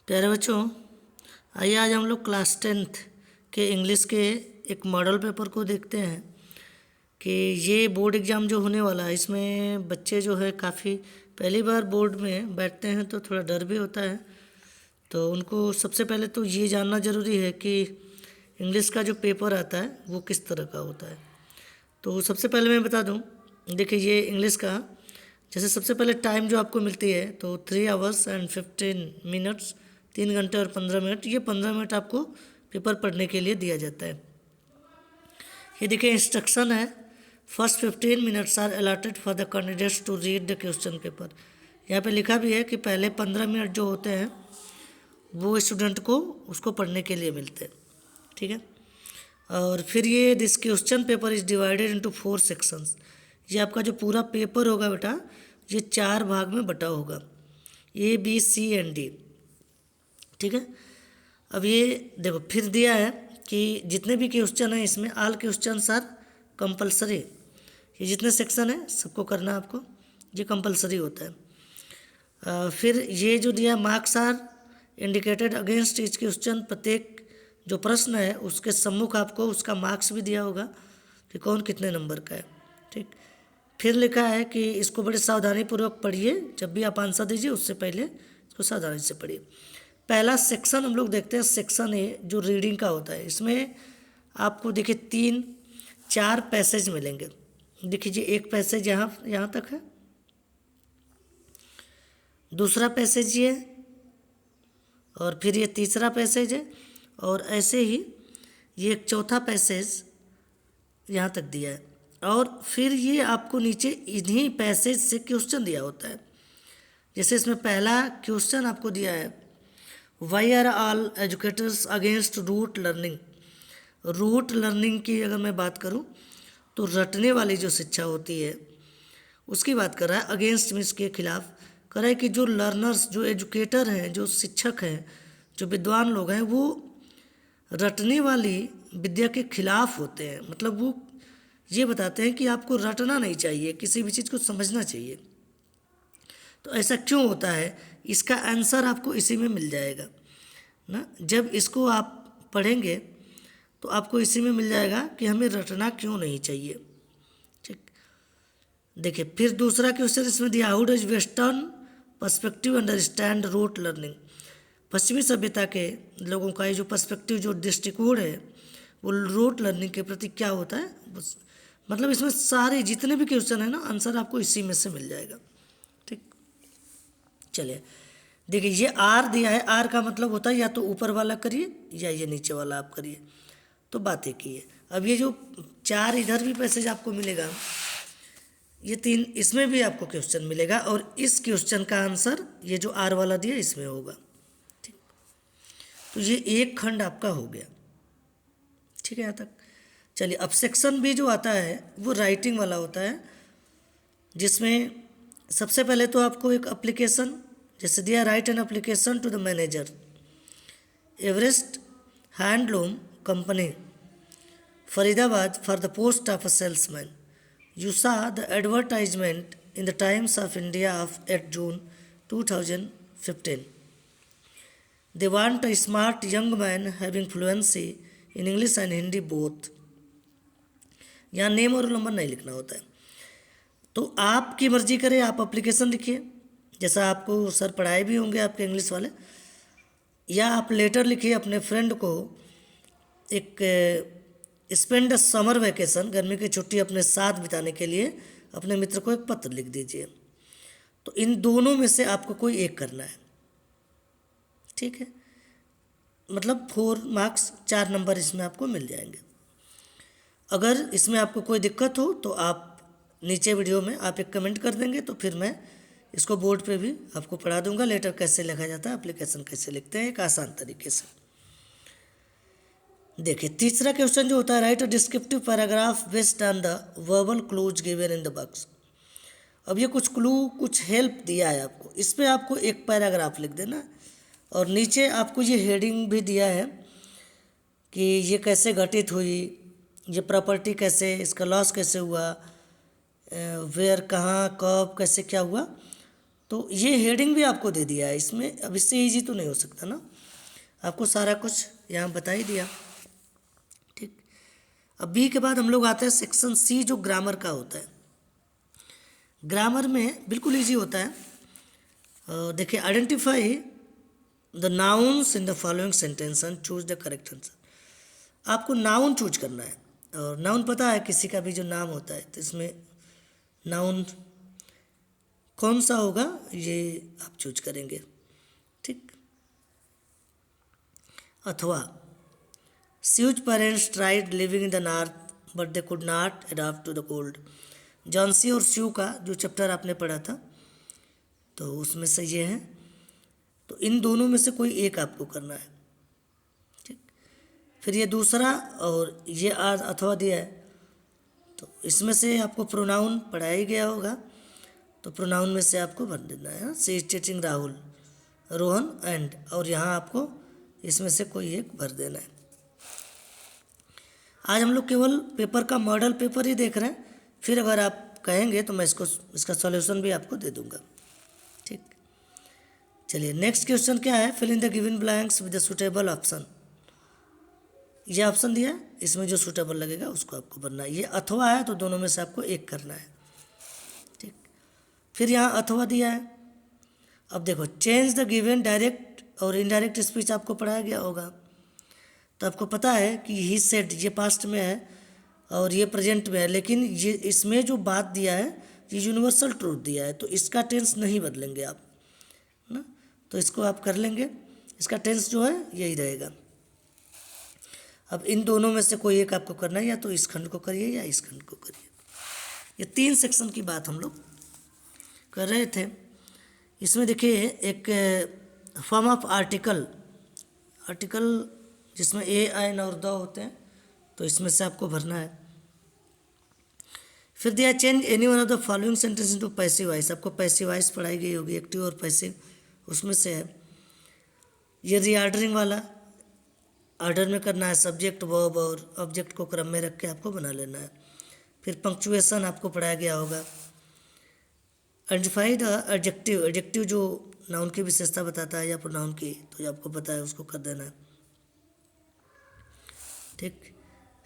प्यारे बच्चों, आइए आज हम लोग क्लास 10th के इंग्लिश के एक मॉडल पेपर को देखते हैं कि ये बोर्ड एग्ज़ाम जो होने वाला है इसमें बच्चे जो है काफ़ी पहली बार बोर्ड में बैठते हैं तो थोड़ा डर भी होता है। तो उनको सबसे पहले तो ये जानना ज़रूरी है कि इंग्लिश का जो पेपर आता है वो किस तरह का होता है। तो सबसे पहले मैं बता दूं, देखिए ये इंग्लिश का जैसे सबसे पहले टाइम जो आपको मिलती है तो 3 आवर्स एंड 15 मिनट्स, 3 घंटे और 15 मिनट, ये 15 मिनट आपको पेपर पढ़ने के लिए दिया जाता है। ये देखिए इंस्ट्रक्शन है, first 15 minutes are allotted for the candidates to read the question paper. यहाँ पे लिखा भी है कि पहले 15 मिनट जो होते हैं वो स्टूडेंट को उसको पढ़ने के लिए मिलते हैं, ठीक है। और फिर ये this question paper is divided into 4 sections. ये आपका जो पूरा पेपर होगा बेटा, ये 4 भाग में बटा होगा, A B C and D, ठीक है। अब ये देखो फिर दिया है कि जितने भी क्वेश्चन हैं इसमें ऑल क्वेश्चंस आर कंपलसरी। ये जितने सेक्शन हैं सबको करना आपको, ये कंपलसरी होता है। फिर ये जो दिया marks are indicated against each question, प्रत्येक जो प्रश्न है उसके सम्मुख आपको उसका मार्क्स भी दिया होगा कि कौन कितने नंबर का है, ठीक। फिर लिखा है कि इसको बड़े सावधानीपूर्वक पढ़िए, जब भी आप आंसर दीजिए उससे पहले इसको सावधानी से पढ़िए। पहला सेक्शन हम लोग देखते हैं, सेक्शन ए जो रीडिंग का होता है। इसमें आपको देखिए 3-4 पैसेज मिलेंगे। देखिए जी एक पैसेज यहाँ तक है, दूसरा पैसेज ये है, और फिर ये तीसरा पैसेज है, और ऐसे ही ये एक चौथा पैसेज यहाँ तक दिया है। और फिर ये आपको नीचे इन्हीं पैसेज से क्वेश्चन दिया होता है। जैसे इसमें पहला क्वेश्चन आपको दिया है, why are all educators against rote learning. Rote learning की अगर मैं बात करूँ तो रटने वाली जो शिक्षा होती है उसकी बात कर रहा है। अगेंस्ट मीन्स के खिलाफ कर रहा है कि जो लर्नर्स, जो एजुकेटर हैं, जो शिक्षक हैं, जो विद्वान लोग हैं, वो रटने वाली विद्या के खिलाफ होते हैं। मतलब वो ये बताते हैं कि आपको रटना नहीं चाहिए, किसी भी चीज़ को समझना चाहिए। तो ऐसा क्यों होता है, इसका आंसर आपको इसी में मिल जाएगा ना। जब इसको आप पढ़ेंगे तो आपको इसी में मिल जाएगा कि हमें रटना क्यों नहीं चाहिए, ठीक। देखिए फिर दूसरा क्वेश्चन इसमें दिया, how does western perspective understand rote learning. पश्चिमी सभ्यता के लोगों का ये जो पर्सपेक्टिव, जो दृष्टिकोण है, वो रूट लर्निंग के प्रति क्या होता है। बस मतलब इसमें सारे जितने भी क्वेश्चन है ना, आंसर आपको इसी में से मिल जाएगा, ठीक। चलिए देखिए ये आर दिया है, आर का मतलब होता है या तो ऊपर वाला करिए या ये नीचे वाला आप करिए, तो बात एक ही है। अब ये जो 4 इधर भी पैसेज आपको मिलेगा, ये 3 इसमें भी आपको क्वेश्चन मिलेगा, और इस क्वेश्चन का आंसर ये जो आर वाला दिया इसमें होगा, ठीक। तो ये एक खंड आपका हो गया, ठीक है यहाँ तक। चलिए अब सेक्शन बी जो आता है वो राइटिंग वाला होता है, जिसमें सबसे पहले तो आपको एक एप्लीकेशन जैसे दिया, write an application to the manager Everest handloom company Faridabad for the post of a salesman. You saw the advertisement in the Times of India of 8 June 2015। They want a smart young man having fluency in English and Hindi both. यहाँ name और number नहीं लिखना होता है, तो आपकी मर्जी करें, आप एप्लीकेशन लिखिए जैसा आपको सर पढ़ाए भी होंगे आपके इंग्लिश वाले, या आप लेटर लिखिए अपने फ्रेंड को, एक स्पेंड समर वैकेशन, गर्मी की छुट्टी अपने साथ बिताने के लिए अपने मित्र को एक पत्र लिख दीजिए। तो इन दोनों में से आपको कोई एक करना है, ठीक है। मतलब 4 मार्क्स 4 नंबर इसमें आपको मिल जाएंगे। अगर इसमें आपको कोई दिक्कत हो तो आप नीचे वीडियो में आप एक कमेंट कर देंगे, तो फिर मैं इसको बोर्ड पे भी आपको पढ़ा दूंगा, लेटर कैसे लिखा जाता है, एप्लीकेशन कैसे लिखते हैं, एक आसान तरीके से। देखिए तीसरा क्वेश्चन जो होता है, right a descriptive paragraph based on the verbal clues given in the box. अब ये कुछ क्लू, कुछ हेल्प दिया है आपको, इस पर आपको एक पैराग्राफ लिख देना, और नीचे आपको ये हेडिंग भी दिया है कि ये कैसे घटित हुई, ये प्रॉपर्टी कैसे, इसका लॉस कैसे हुआ, वेयर कहाँ कब कैसे क्या हुआ। तो ये हेडिंग भी आपको दे दिया है इसमें, अब इससे ईजी तो नहीं हो सकता ना, आपको सारा कुछ यहाँ बता ही दिया। ठीक, अब बी के बाद हम लोग आते हैं सेक्शन सी जो ग्रामर का होता है। ग्रामर में बिल्कुल ईजी होता है। देखिए, identify the nouns in the following sentence and choose the correct answer. आपको नाउन चूज करना है, और नाउन पता है किसी का भी जो नाम होता है, तो इसमें नाउन कौन सा होगा ये आप चूज करेंगे। ठीक, अथवा Sue's parents tried living in the north but they could not adopt to the cold. Johnsy और स्यू का जो चैप्टर आपने पढ़ा था, तो उसमें से ये है, तो इन दोनों में से कोई एक आपको करना है। ठीक, फिर ये दूसरा और ये आज अथवा दिया है, तो इसमें से आपको प्रोनाउन पढ़ाया ही गया होगा, तो प्रोनाउन में से आपको भर देना है। She is teaching Rahul, Rohan and, और यहाँ आपको इसमें से कोई एक भर देना है। आज हम लोग केवल पेपर का मॉडल पेपर ही देख रहे हैं, फिर अगर आप कहेंगे तो मैं इसका सॉल्यूशन भी आपको दे दूंगा। ठीक, चलिए नेक्स्ट क्वेश्चन क्या है, fill in the given blanks with the suitable option. ये ऑप्शन दिया है, इसमें जो सुटेबल लगेगा उसको आपको भरना है। ये अथवा है तो दोनों में से आपको एक करना है। ठीक, फिर यहाँ अथवा दिया है। अब देखो, चेंज द गिवन डायरेक्ट और इनडायरेक्ट स्पीच आपको पढ़ाया गया होगा, तो आपको पता है कि ही सेड ये पास्ट में है और ये प्रेजेंट में है, लेकिन ये इसमें जो बात दिया है ये यूनिवर्सल ट्रूथ दिया है, तो इसका टेंस नहीं बदलेंगे आप ना, तो इसको आप कर लेंगे, इसका टेंस जो है यही रहेगा। अब इन दोनों में से कोई एक आपको करना है, या तो इस खंड को करिए या इस खंड को करिए। ये 3 सेक्शन की बात हम लोग कर रहे थे। इसमें देखिए एक फॉर्म ऑफ आर्टिकल जिसमें ए, एन और द होते हैं, तो इसमें से आपको भरना है। फिर दिया change any one of the following sentence into passive voice. आपको पैसिव वॉइस पढ़ाई गई होगी, एक्टिव और पैसिव, उसमें से है। ये रीऑर्डरिंग वाला ऑर्डर में करना है, सब्जेक्ट वर्ब और ऑब्जेक्ट को क्रम में रख के आपको बना लेना है। फिर पंक्चुएशन आपको पढ़ाया गया होगा। आइडेंटिफाई द एडजेक्टिव जो नाउन की विशेषता बताता है या प्रोनाउन की, तो ये आपको पता है, उसको कर देना है। ठीक,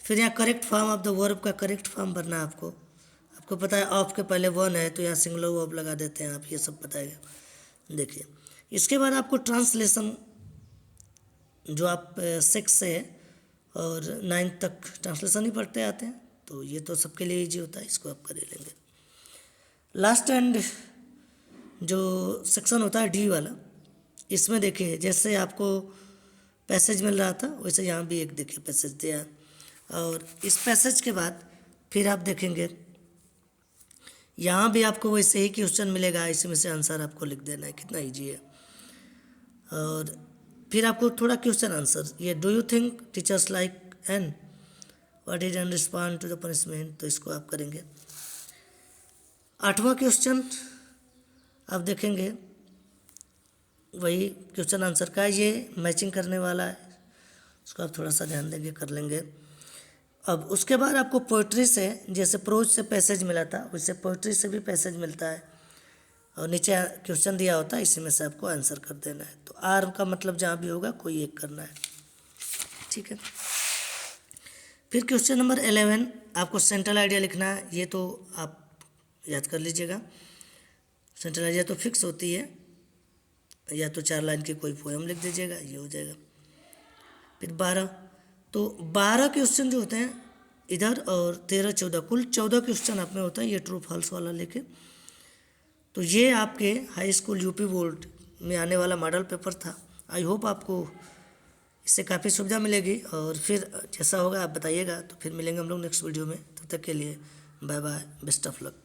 फिर यहाँ correct form of the verb का करेक्ट फॉर्म भरना है आपको पता है ऑफ के पहले वन है तो यहाँ सिंगुलर वर्ब लगा देते हैं आप, ये सब बताएगा। देखिए, इसके बाद आपको ट्रांसलेशन, जो आप 6 से और 9 तक ट्रांसलेशन ही पढ़ते आते हैं, तो ये तो सबके लिए ईजी होता है, इसको आप कर ही लेंगे। लास्ट एंड जो सेक्शन होता है डी वाला, इसमें देखिए जैसे आपको पैसेज मिल रहा था वैसे यहाँ भी एक देखिए पैसेज दिया है, और इस पैसेज के बाद फिर आप देखेंगे यहाँ भी आपको वैसे ही क्वेश्चन मिलेगा, इसमें से आंसर आपको लिख देना है, कितना ईजी है। और फिर आपको थोड़ा क्वेश्चन आंसर, ये do you think teachers like Ann, what did Ann respond to the punishment, तो इसको आप करेंगे। 8वां क्वेश्चन आप देखेंगे वही क्वेश्चन आंसर का, ये मैचिंग करने वाला है, उसको आप थोड़ा सा ध्यान देंगे, कर लेंगे। अब उसके बाद आपको पोइट्री से, जैसे प्रोज से पैसेज मिला था वैसे पोइट्री से भी पैसेज मिलता है, और नीचे क्वेश्चन दिया होता है, इसी में से आपको आंसर कर देना है। तो आर का मतलब जहाँ भी होगा कोई एक करना है। ठीक है, फिर क्वेश्चन नंबर 11 आपको सेंट्रल आइडिया लिखना है, ये तो आप याद कर लीजिएगा। सेंट्रल आइडिया तो फिक्स होती है, या तो 4 लाइन की कोई पोएम लिख दीजिएगा, ये हो जाएगा। फिर 12, तो 12 क्वेश्चन जो होते हैं इधर, और 13, 14, कुल 14 क्वेश्चन आप में होता है, ये ट्रू फॉल्स वाला लेके। तो ये आपके हाई स्कूल यूपी बोर्ड में आने वाला मॉडल पेपर था। आई होप आपको इससे काफ़ी सुविधा मिलेगी, और फिर जैसा होगा आप बताइएगा। तो फिर मिलेंगे हम लोग नेक्स्ट वीडियो में, तब तक के लिए bye bye, best of luck.